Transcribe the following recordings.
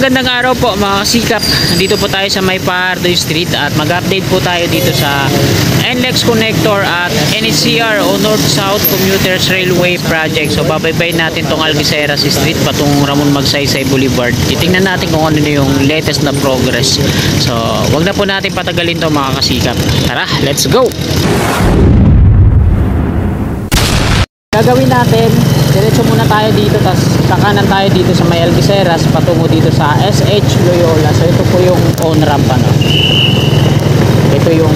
magandang araw po mga kasikap. Nandito po tayo sa May Pahardo Street at mag-update po tayo dito sa NLEX Connector at NHCR o North-South Commuters Railway Project. So babaybayin natin tong Algeciras Street patungong Ramon Magsaysay Boulevard. Titingnan natin kung ano na yung latest na progress. So wag na po natin patagalin to mga kasikap. Tara, let's go! Gagawin natin, diretso muna tayo dito, tapos kakanan tayo dito sa may Algeciras patungo dito sa SH Loyola. So ito po yung on-ramp, ano. Ito yung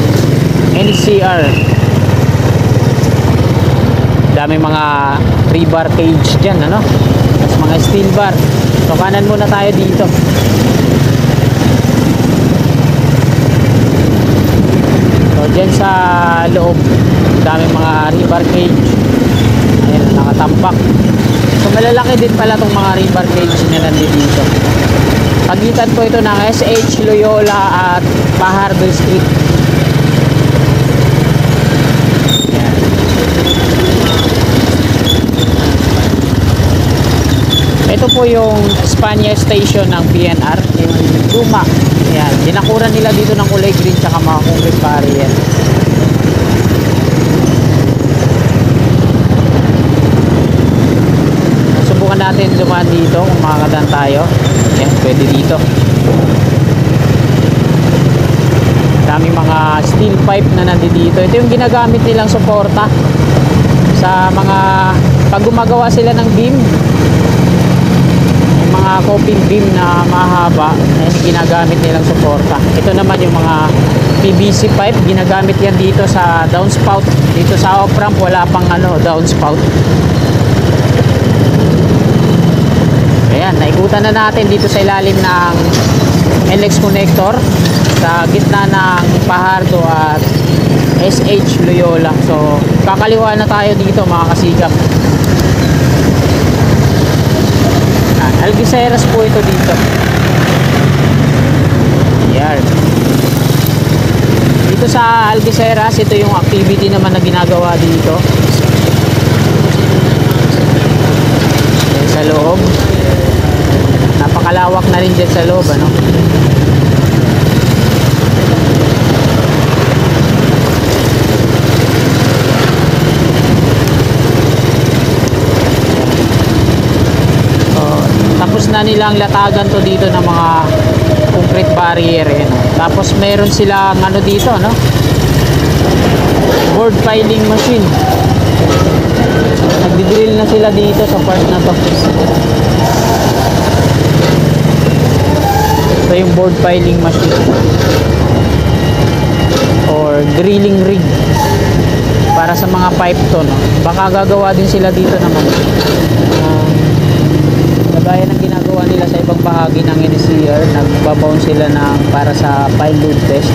NCR. Dami mga rebar cage dyan, ano. Tapos mga steel bar. So kanan muna tayo dito. So dyan sa loob, dami mga rebar cage. Ayan, nakatampak. So malalaki din pala itong mga rebar cage na nandito dito. Pagitan po ito ng SH Loyola at Pahardo Street. Ayan. Ito po yung Espanya Station ng PNR, yung luma. Ayan, dinakuran nila dito ng kulay green tsaka mga concrete barrier. Subukan natin dumaan dito kung makakadaan tayo. Yan, pwede dito. Daming mga steel pipe na nandito. Ito yung ginagamit nilang suporta sa mga pag gumagawa sila ng beam, yung mga coping beam na mahaba. Yan, ginagamit nilang suporta. Ito naman yung mga PVC pipe, ginagamit yan dito sa downspout. Dito sa off-ramp wala pang downspout. Ayan, naikutan na natin dito sa ilalim ng NLEX Connector sa gitna ng Pahardo at SH Loyola. So kakaliwa na tayo dito mga kasikap. Algeciras po ito dito. Ayan. Dito sa Algeciras, ito yung activity naman na ginagawa dito. Ayan, sa loob. Napakalawak na rin dyan sa loob, ano. So, tapos na nilang latagan to dito ng mga concrete barrier, ano. Tapos meron silang dito, no, board piling machine. Nagdi-drill na sila dito sa part na to. Ito yung board piling machine or drilling rig para sa mga pipe to, no? Baka gagawa din sila dito naman kagaya ng ginagawa nila sa ibang bahagi ng NCR. Nagbabound sila para sa pile load test,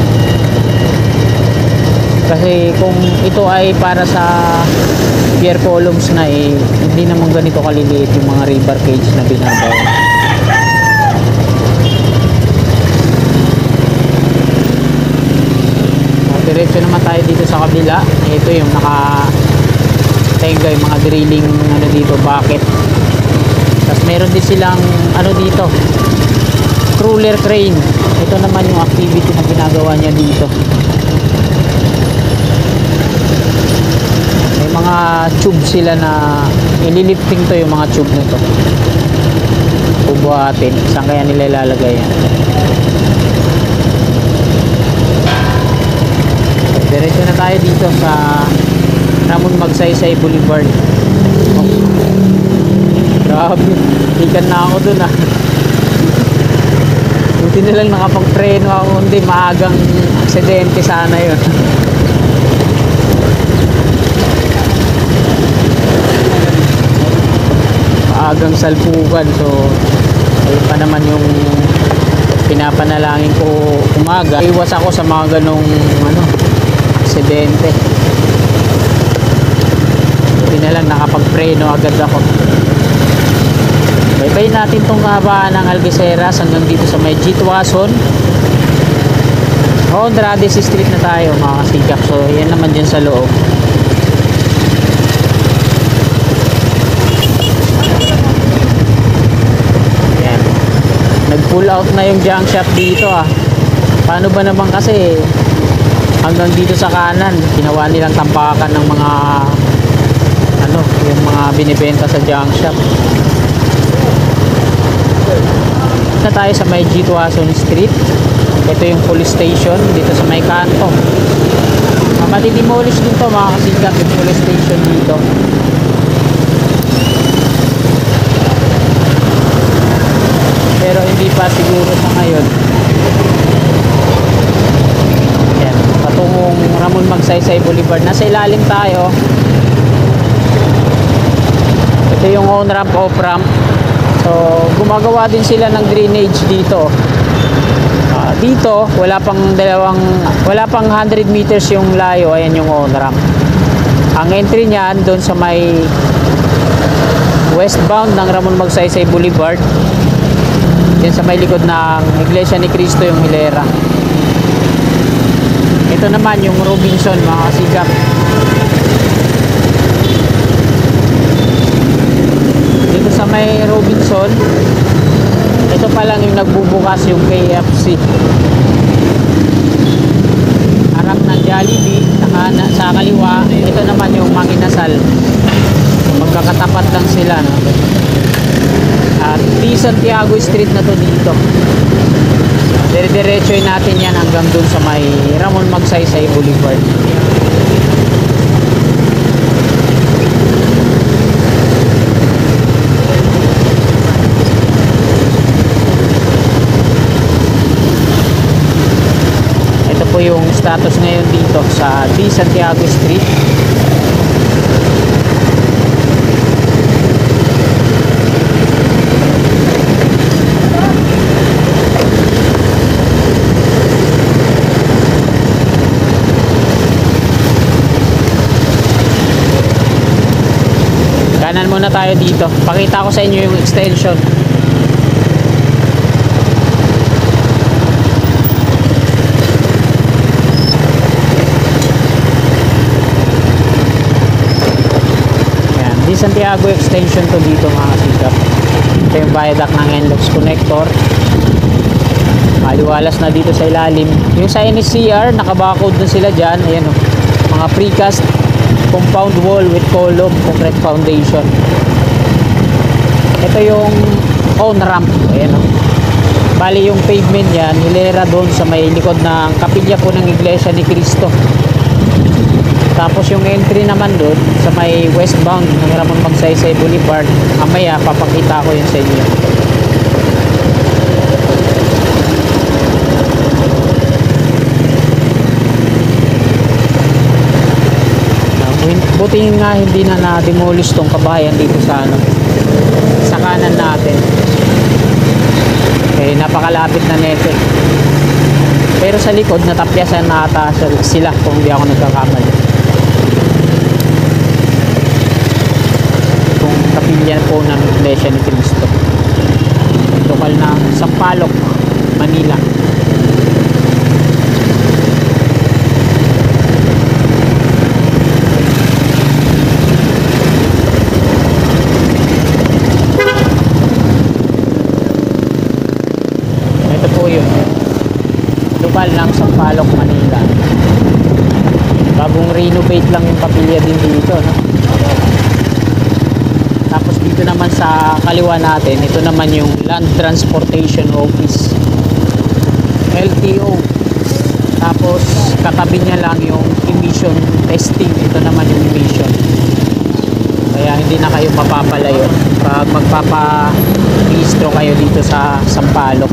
kasi kung ito ay para sa pier columns na, hindi naman ganito kaliliit yung mga rebar cage na binabaw. Diretso naman tayo dito sa kabila. Ito yung naka-tenga, yung mga drilling dito, bucket. Tapos meron din silang dito, crawler crane. Ito naman yung activity na ginagawa niya dito. May mga tube sila na ililifting to, yung mga tube na to. Bubuhatin. Saan kaya nila ilalagay yan? Diretso na tayo dito sa Ramon Magsaysay Boulevard. Oh. Grabe, ikan na ako dun, ah. Buti na lang nakapag-preno ako, hindi maagang aksidente sana yun. Maagang salpukan. So ayun pa naman yung pinapanalangin ko umaga. Iwas ako sa mga ganong aksidente. Buti na lang nakapagpreno agad ako. Baybay natin tong kahabaan ng Algeciras hanggang dito sa may Jitwason. Andrade Street na tayo mga kasikap. So yan naman dyan sa loob. Nag-pull out na yung junk shop dito ah. Paano ba naman kasi hanggang dito sa kanan, ginawa nilang tampakan ng mga ano, yung mga binibenta sa junk shop. Na tayo sa may G. Tuason Street. Ito yung police station dito sa may kanto. Matidemolish din to mga kasikat, yung police station dito. Pero hindi pa siguro sa ngayon. Yan, patungong Ramon Magsaysay Boulevard. Nasa ilalim tayo. Ito yung on-ramp, off-ramp. So, gumagawa din sila ng drainage dito. Dito, wala pang 100 meters yung layo. Ayan yung on-ramp. Ang entry niyan doon sa may westbound ng Ramon Magsaysay Boulevard. Yan sa may likod ng Iglesia ni Cristo yung hilera. Ito naman yung Robinson mga kasigap. Dito sa may Robinson, ito pa lang yung nagbubukas yung KFC. Harap ng Jollibee, sa kaliwa, ito naman yung Manginasal. Magkakatapat lang sila, no? At T. Santiago Street na to dito. Dire-diretsoy natin yan hanggang dun sa may Ramon Magsaysay Boulevard. Ito po yung status ngayon dito sa T. Santiago Street. Kanan muna tayo dito. Pakita ko sa inyo yung extension. Yan, di Santiago extension to dito mga kasigap. Ito yung viaduct ng NLEX connector. Maliwalas na dito sa ilalim. Yung sa NSCR, nakabarcode na sila dyan. Ayan o, mga precast compound wall with column concrete foundation. Ito yung on-ramp. Ayan o. Bali yung pavement yan, hilera doon sa may likod ng kapilya po ng Iglesia ni Cristo. Tapos yung entry naman doon sa may westbound ng Ramon Magsaysay Boulevard. Mamaya papakita ko yun sa inyo. Buti nga hindi na na-demolish tong kabahayan dito sa ano, sa kanan natin. Eh napakalapit na nito. Pero sa likod natapyasan na ata sila kung hindi ako nagkakamali. Kung kapilya po ng Iglesia ni Cristo. Lokal na Sampaloc, Manila. Lokal ng Sampaloc, Manila. Bagong renovate lang yung kapilya din dito, no? Tapos dito naman sa kaliwa natin, ito naman yung Land Transportation Office, LTO. Tapos katabi niya lang yung emission testing. Ito naman yung emission. Kaya hindi na kayo mapapalayo pag magpapa-registro kayo dito sa Sampaloc.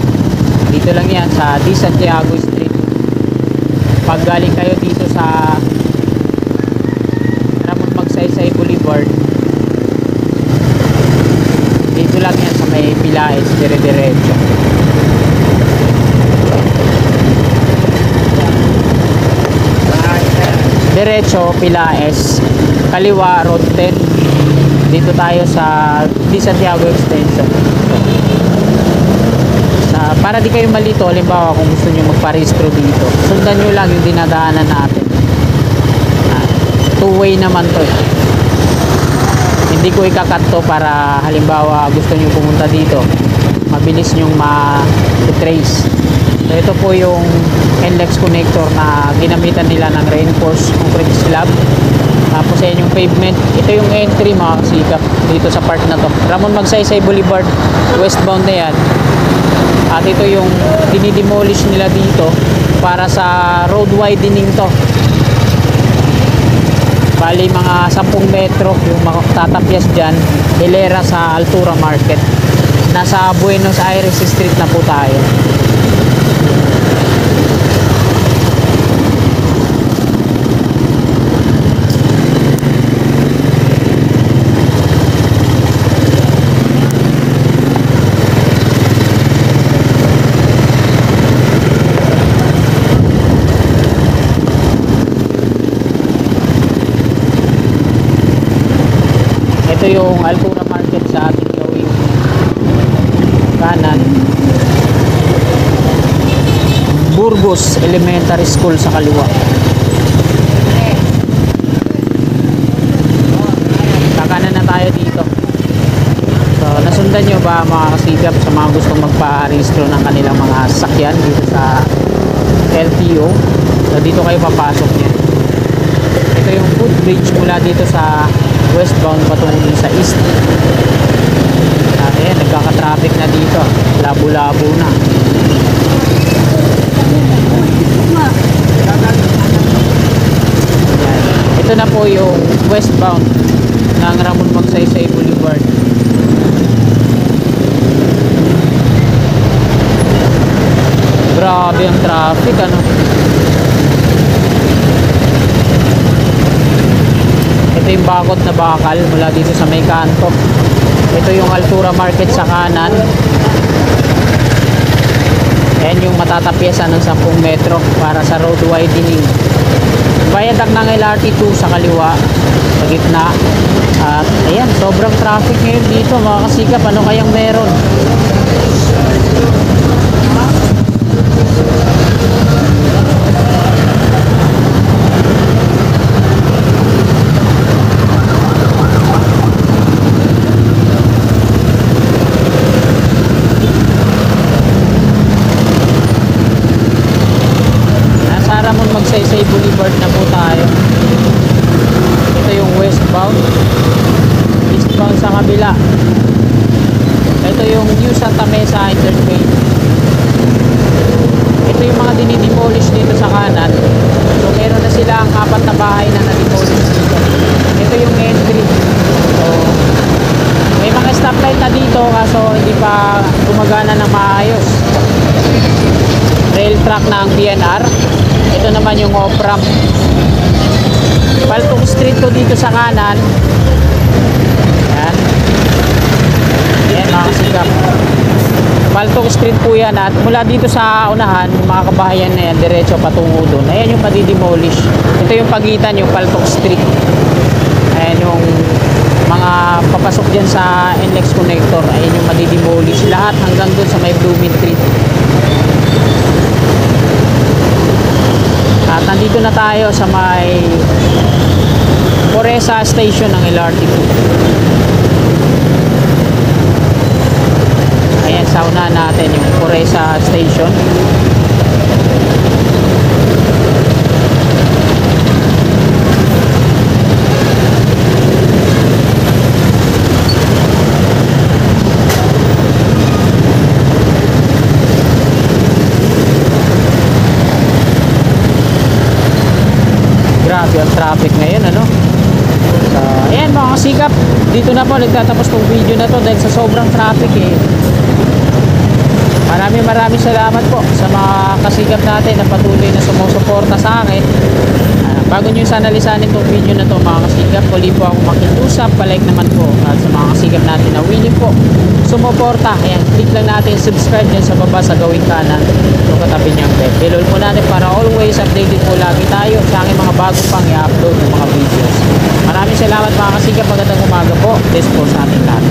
Dito lang yan sa Di Santiago Street. Pag galing kayo dito sa Ramon Magsaysay Boulevard, dito lang yan sa may Pilaes, dire-diretso. Diretso, Pilaes, kaliwa, Road 10. Dito tayo sa Di Santiago Extension. Para di kayo malito, halimbawa kung gusto nyo magparehistro dito, sundan nyo lang yung dinadaanan natin. Two-way naman to. Hindi ko ikakat to para halimbawa gusto nyo pumunta dito, mabilis nyong ma-trace. So ito po yung NLEX connector na ginamitan nila ng reinforced concrete slab. Tapos yan yung pavement. Ito yung entry mga kasikap dito sa part na to. Ramon Magsaysay Boulevard, westbound na yan. At ito yung dinidemolish nila dito para sa road widening to. Bali mga 10 metro yung matatapyas dyan, hilera sa Altura Market. Nasa Buenos Aires Street na po tayo. Ito yung Altura Market sa ating gawing kanan. Burgos Elementary School sa kaliwa. Kakanan na tayo dito. So nasundan nyo ba mga kasigap sa mga gustong magpa-rehistro ng kanilang mga sasakyan dito sa LTO? So dito kayo papasok yan. Ito yung footbridge mula dito sa westbound patungo sa east. At ayan, nagkaka-traffic na dito. Labo-labo na. Ayan. Ito na po yung westbound ng Ramon Magsaysay Boulevard. Grabe ang traffic, ano. Ito yung bakod na bakal mula dito sa may kanto. Ito yung Altura Market sa kanan. Ayan yung matatapyasan ng 10 metro para sa road widening. Bayadak ng LRT2 sa kaliwa, sa gitna. At ayan, sobrang traffic ngayon dito mga kasikap. Ano kayang meron? Ramon Magsaysay Boulevard na po tayo. Ito yung westbound. Eastbound sa kabila. Ito yung New Santa Mesa Interchange. Ito yung mga dinidemolish dito sa kanan. So meron na sila ang 4 na bahay na na-demolish dito. Ito yung entry. So may mga stoplight na dito kaso hindi pa gumagana ng maayos. Rail track na ang PNR. Ito naman yung off-ramp. Paltong Street ko dito sa kanan. Yan. Yan mga kasigap. Paltong Street po yan. At mula dito sa unahan, mga kabahayan na yan, diretso patungo doon. Ayan yung madidemolish. Ito yung pagitan, yung Paltong Street. Ayan yung mga papasok dyan sa NLEX connector. Ayan yung madidemolish. Lahat hanggang doon sa may Blooming Street. At nandito na tayo sa may Coresa Station ng LRT2. Ayan, sa unahan natin yung Coresa Station. Grabe ang traffic ngayon, ano. So, ayan mga kasikap, dito na po nagtatapos tong video na to dahil sa sobrang traffic eh. Maraming salamat po sa mga kasikap natin na patuloy na sumusuporta sa akin. Bago nyo sana lisanin tong video na to mga kasikap, huli po ako makitusap, palike naman po at sa mga kasikap natin na willing po sumuporta. Ayan, click lang natin subscribe dyan sa baba sa gawing kanan yung katabi niyang bell. Below po natin para always updated po lagi tayo sa aking mga bago pang i-upload ng mga videos. Maraming salamat mga kasikap, magandang umaga po. Bless po sa ating lahat.